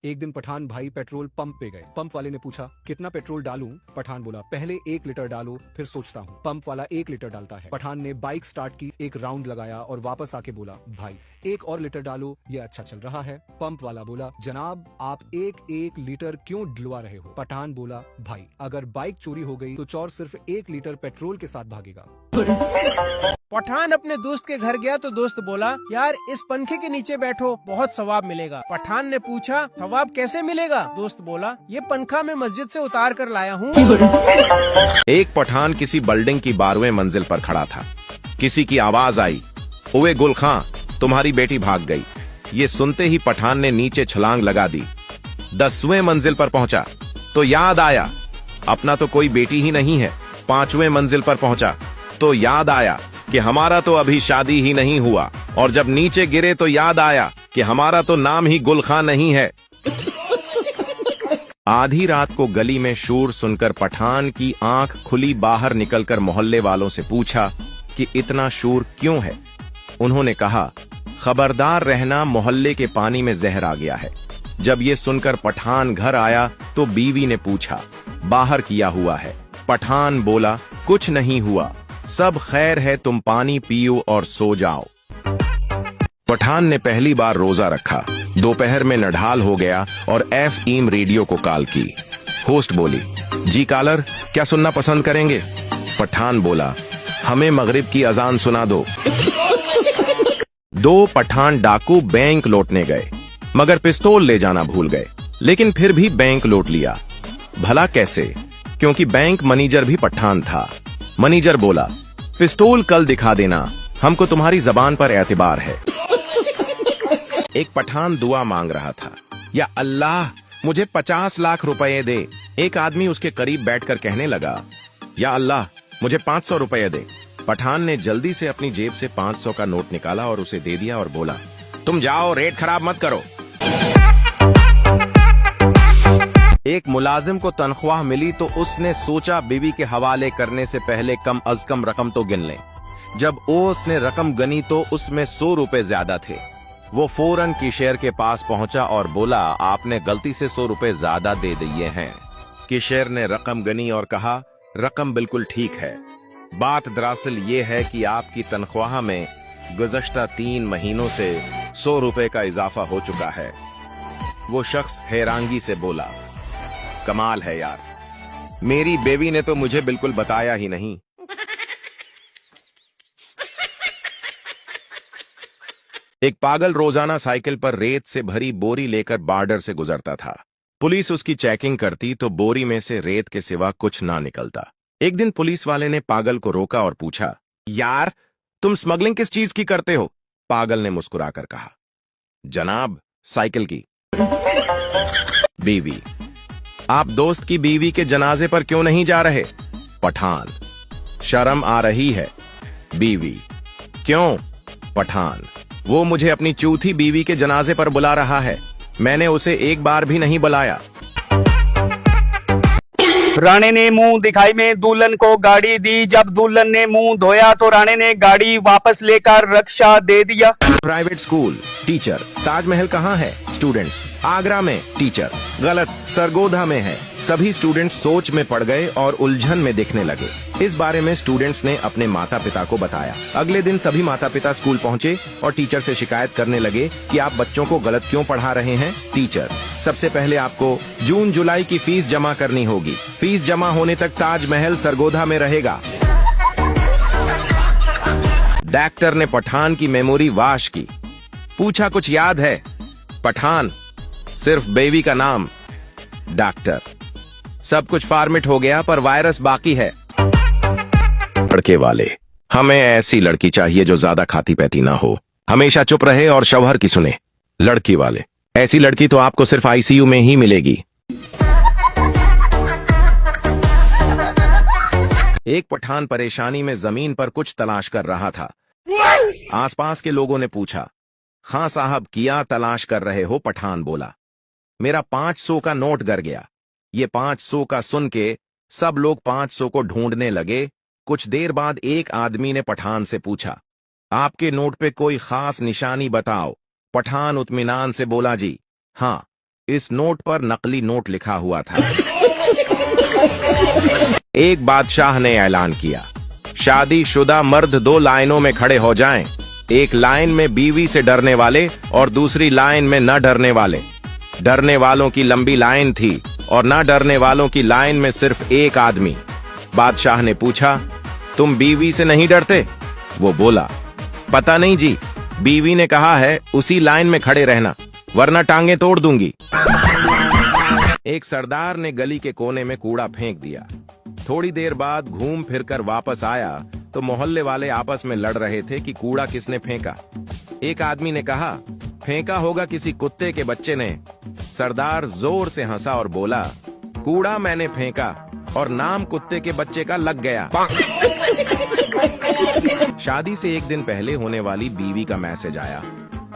एक दिन पठान भाई पेट्रोल पंप पे गए। पंप वाले ने पूछा कितना पेट्रोल डालूं? पठान बोला पहले 1 लीटर डालो फिर सोचता हूँ। पंप वाला 1 लीटर डालता है। पठान ने बाइक स्टार्ट की, एक राउंड लगाया और वापस आके बोला भाई 1 और लीटर डालो, ये अच्छा चल रहा है। पंप वाला बोला जनाब आप 1 लीटर क्यों डलवा रहे हो? पठान बोला भाई अगर बाइक चोरी हो गई तो चोर सिर्फ 1 लीटर पेट्रोल के साथ भागेगा। पठान अपने दोस्त के घर गया तो दोस्त बोला यार इस पंखे के नीचे बैठो, बहुत सवाब मिलेगा। पठान ने पूछा सवाब कैसे मिलेगा? दोस्त बोला ये पंखा मैं मस्जिद से उतार कर लाया हूँ। एक पठान किसी बिल्डिंग की 12वें मंजिल पर खड़ा था। किसी की आवाज आई, ओए गुल खां, तुम्हारी बेटी भाग गई। ये सुनते ही पठान ने नीचे छलांग लगा दी। 10वें मंजिल पर पहुंचा तो याद आया अपना तो कोई बेटी ही नहीं है। 5वें मंजिल पर पहुंचा तो याद आया कि हमारा तो अभी शादी ही नहीं हुआ। और जब नीचे गिरे तो याद आया कि हमारा तो नाम ही गुल खां नहीं है। आधी रात को गली में शोर सुनकर पठान की आंख खुली बाहर निकलकर मोहल्ले वालों से पूछा कि इतना शोर क्यों है? उन्होंने कहा खबरदार रहना, मोहल्ले के पानी में जहर आ गया है। जब ये सुनकर पठान घर आया तो बीवी ने पूछा बाहर किया हुआ है? पठान बोला कुछ नहीं हुआ, सब खैर है, तुम पानी पियो और सो जाओ। पठान ने पहली बार रोजा रखा। दोपहर में नढाल हो गया और FM रेडियो को कॉल की। होस्ट बोली जी कॉलर क्या सुनना पसंद करेंगे? पठान बोला हमें मगरिब की अजान सुना दो। 2 पठान डाकू बैंक लौटने गए मगर पिस्तौल ले जाना भूल गए, लेकिन फिर भी बैंक लूट लिया। भला कैसे? क्योंकि बैंक मैनेजर भी पठान था। मैनेजर बोला पिस्तौल कल दिखा देना, हमको तुम्हारी जबान पर एतबार है। एक पठान दुआ मांग रहा था, या अल्लाह मुझे 50 लाख रुपए दे। एक आदमी उसके करीब बैठकर कहने लगा या अल्लाह मुझे 500 रुपए दे। पठान ने जल्दी से अपनी जेब से 500 का नोट निकाला और उसे दे दिया और बोला तुम जाओ, रेट खराब मत करो। एक मुलाजिम को तनख्वाह मिली तो उसने सोचा बीवी के हवाले करने से पहले कम अज कम रकम तो गिन लें। जब उसने रकम गनी तो उसमें 100 रुपए ज्यादा थे। वो फौरन किशेर के पास पहुंचा और बोला आपने गलती से 100 रुपए ज्यादा दे दिए हैं। किशेर ने रकम गनी और कहा रकम बिल्कुल ठीक है, बात दरअसल ये है कि आपकी तनख्वाह में गुज़श्ता 3 महीनों से 100 रुपए का इजाफा हो चुका है। वो शख्स हैरानगी से बोला कमाल है यार, मेरी बेवी ने तो मुझे बिल्कुल बताया ही नहीं। एक पागल रोजाना साइकिल पर रेत से भरी बोरी लेकर बॉर्डर से गुजरता था। पुलिस उसकी चेकिंग करती तो बोरी में से रेत के सिवा कुछ ना निकलता। एक दिन पुलिस वाले ने पागल को रोका और पूछा यार तुम स्मगलिंग किस चीज की करते हो? पागल ने मुस्कुराकर कहा जनाब साइकिल की। बीवी आप दोस्त की बीवी के जनाजे पर क्यों नहीं जा रहे? पठान शर्म आ रही है। बीवी क्यों? पठान वो मुझे अपनी चौथी बीवी के जनाजे पर बुला रहा है, मैंने उसे एक बार भी नहीं बुलाया। राणे ने मुंह दिखाई में दुल्हन को गाड़ी दी। जब दुल्हन ने मुंह धोया तो राणे ने गाड़ी वापस लेकर रक्षा दे दिया। प्राइवेट स्कूल टीचर ताजमहल कहाँ है? स्टूडेंट्स आगरा में। टीचर गलत, सरगोधा में है। सभी स्टूडेंट्स सोच में पड़ गए और उलझन में दिखने लगे। इस बारे में स्टूडेंट्स ने अपने माता पिता को बताया। अगले दिन सभी माता पिता स्कूल पहुँचे और टीचर से शिकायत करने लगे कि आप बच्चों को गलत क्यों पढ़ा रहे हैं। टीचर सबसे पहले आपको जून जुलाई की फीस जमा करनी होगी। फीस जमा होने तक ताजमहल सरगोधा में रहेगा। डॉक्टर ने पठान की मेमोरी वाश की, पूछा कुछ याद है? पठान सिर्फ बेबी का नाम। डॉक्टर सब कुछ फॉर्मेट हो गया पर वायरस बाकी है। लड़के वाले हमें ऐसी लड़की चाहिए जो ज्यादा खाती पैती ना हो, हमेशा चुप रहे और शौहर की सुने। लड़की वाले ऐसी लड़की तो आपको सिर्फ ICU में ही मिलेगी। एक पठान परेशानी में जमीन पर कुछ तलाश कर रहा था। आसपास के लोगों ने पूछा खां साहब किया तलाश कर रहे हो? पठान बोला मेरा 500 का नोट गिर गया। ये 500 का सुन के सब लोग 500 को ढूंढने लगे। कुछ देर बाद एक आदमी ने पठान से पूछा आपके नोट पे कोई खास निशानी बताओ। पठान इत्मीनान से बोला जी हाँ, इस नोट पर नकली नोट लिखा हुआ था। एक बादशाह ने ऐलान किया, शादीशुदा मर्द 2 लाइनों में खड़े हो जाएं। एक लाइन में बीवी से डरने वाले और दूसरी लाइन में न डरने वाले। डरने वालों की लंबी लाइन थी और न डरने वालों की लाइन में सिर्फ एक आदमी। बादशाह ने पूछा, तुम बीवी से नहीं डरते? वो बोला, पता नहीं जी, बीवी ने कहा है उसी लाइन में खड़े रहना, वरना टांगे तोड़ दूंगी। एक सरदार ने गली के कोने में कूड़ा फेंक दिया। थोड़ी देर बाद घूम फिरकर वापस आया तो मोहल्ले वाले आपस में लड़ रहे थे कि कूड़ा किसने फेंका। एक आदमी ने कहा, फेंका होगा किसी कुत्ते के बच्चे ने। सरदार जोर से हंसा और बोला, कूड़ा मैंने फेंका और नाम कुत्ते के बच्चे का लग गया। शादी से एक दिन पहले होने वाली बीवी का मैसेज आया,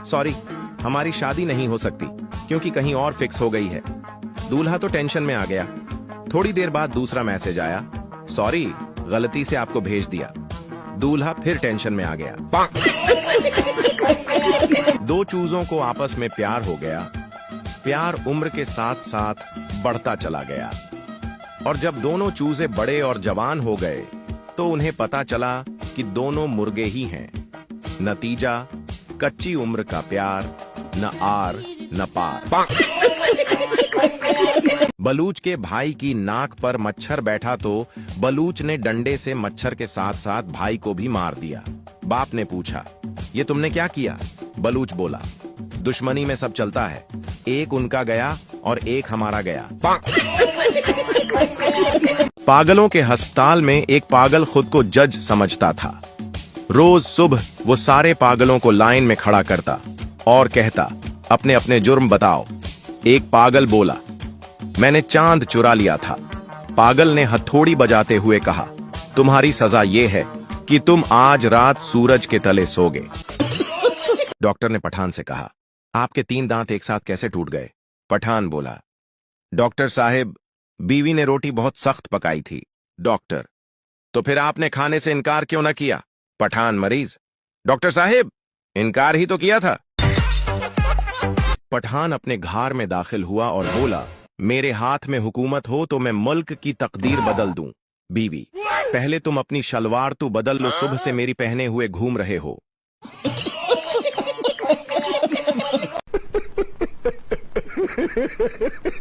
सॉरी, हमारी शादी नहीं हो सकती क्योंकि कहीं और फिक्स हो गई है। दूल्हा तो टेंशन में आ गया। थोड़ी देर बाद दूसरा मैसेज आया, सॉरी, गलती से आपको भेज दिया। दूल्हा फिर टेंशन में आ गया। 2 चूजों को आपस में प्यार हो गया। प्यार उम्र के साथ साथ बढ़ता चला गया और जब दोनों चूजे बड़े और जवान हो गए तो उन्हें पता चला कि दोनों मुर्गे ही हैं। नतीजा, कच्ची उम्र का प्यार, न आर न पार। बलूच के भाई की नाक पर मच्छर बैठा तो बलूच ने डंडे से मच्छर के साथ साथ भाई को भी मार दिया। बाप ने पूछा, ये तुमने क्या किया? बलूच बोला, दुश्मनी में सब चलता है, एक उनका गया और एक हमारा गया। पागलों के अस्पताल में एक पागल खुद को जज समझता था। रोज सुबह वो सारे पागलों को लाइन में खड़ा करता और कहता, अपने अपने जुर्म बताओ। एक पागल बोला, मैंने चांद चुरा लिया था। पागल ने हथौड़ी बजाते हुए कहा, तुम्हारी सजा ये है कि तुम आज रात सूरज के तले सोगे। डॉक्टर ने पठान से कहा, आपके 3 दांत एक साथ कैसे टूट गए? पठान बोला, डॉक्टर साहब, बीवी ने रोटी बहुत सख्त पकाई थी। डॉक्टर, तो फिर आपने खाने से इनकार क्यों न किया? पठान मरीज, डॉक्टर साहब, इनकार ही तो किया था। पठान अपने घर में दाखिल हुआ और बोला, मेरे हाथ में हुकूमत हो तो मैं मुल्क की तकदीर बदल दूं। बीवी, पहले तुम अपनी शलवार तो बदल लो, सुबह से मेरी पहने हुए घूम रहे हो।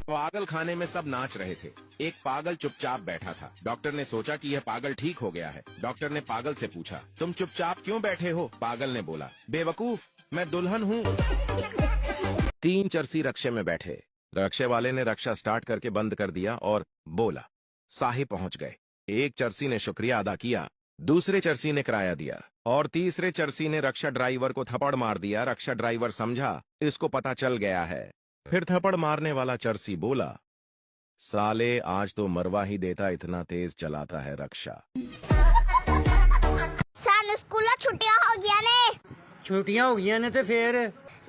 पागल खाने में सब नाच रहे थे। एक पागल चुपचाप बैठा था। डॉक्टर ने सोचा कि यह पागल ठीक हो गया है। डॉक्टर ने पागल से पूछा, तुम चुपचाप क्यों बैठे हो? पागल ने बोला, बेवकूफ, मैं दुल्हन हूँ। 3 चरसी रक्षे में बैठे। रक्षे वाले ने रक्षा स्टार्ट करके बंद कर दिया और बोला, साहिब पहुंच गए। एक चरसी ने शुक्रिया अदा किया, दूसरे चरसी ने किराया दिया और तीसरे चरसी ने रक्षा ड्राइवर को थप्पड़ मार दिया। रक्षा ड्राइवर समझा इसको पता चल गया है। फिर थप्पड़ मारने वाला चरसी बोला, साले आज तो मरवा ही देता, इतना तेज चलाता है रक्षा। सानू स्कूल छुट्टियां हो गया ने। छुट्टियां हो गई ने ते फिर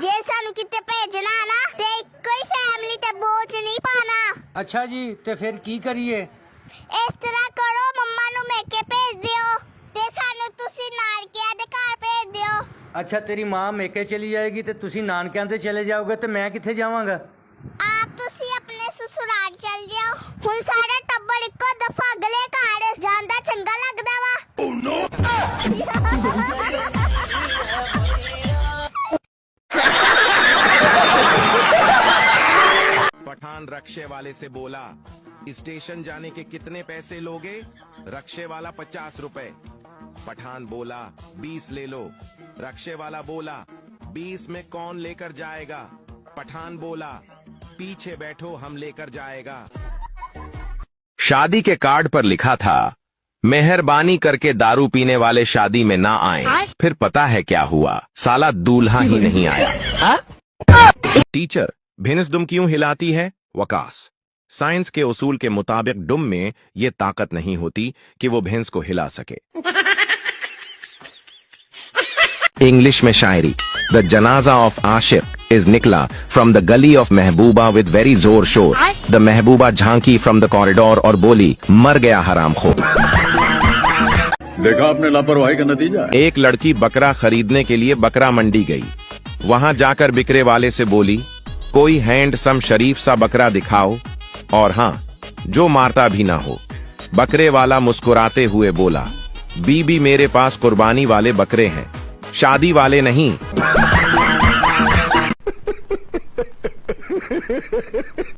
जे सानू किते भेजना ना ते कोई फैमिली ते बोझ नहीं पाना। अच्छा जी, ते फिर की करिए? इस तरह करो, मम्मा नु मेके भेज दियो ते सानू तुसी नानकिया दे घर भेज दियो। अच्छा, तेरी माँ मेके चली जाएगी ते तुसी नानकियां ते चले जाओगे ते मैं किथे जावांगा? आप तुसी अपने ससुराल चल जाओ। हुन सारा टब्बर इक्को दफा अगले घर जांदा चंगा लगदा वा। Oh no. पठान रक्षे वाले से बोला, स्टेशन जाने के कितने पैसे लोगे? रक्षे वाला 50 रुपए। पठान बोला, 20 ले लो। रक्षे वाला बोला, 20 में कौन लेकर जाएगा? पठान बोला, पीछे बैठो, हम लेकर जाएगा। शादी के कार्ड पर लिखा था, मेहरबानी करके दारू पीने वाले शादी में ना आए। फिर पता है क्या हुआ? साला दूल्हा ही नहीं आया। टीचर, भेंस दुम क्यों हिलाती है? वकास, साइंस के उसूल के मुताबिक दुम में ये ताकत नहीं होती कि वो भेंस को हिला सके। इंग्लिश में शायरी, द जनाजा ऑफ आशिक is निकला from the gully of Mehbooba with very जोर शोर। द महबूबा झांकी from the corridor और बोली, मर गया हरामखोर। देखा आपने लापरवाही का नतीजा। एक लड़की बकरा खरीदने के लिए बकरा मंडी गई। वहां जाकर बिक्रे वाले से बोली, कोई हैंडसम शरीफ सा बकरा दिखाओ, और हाँ, जो मारता भी ना हो। बकरे वाला मुस्कुराते हुए बोला, बीबी मेरे पास कुर्बानी वाले बकरे हैं, शादी वाले नहीं।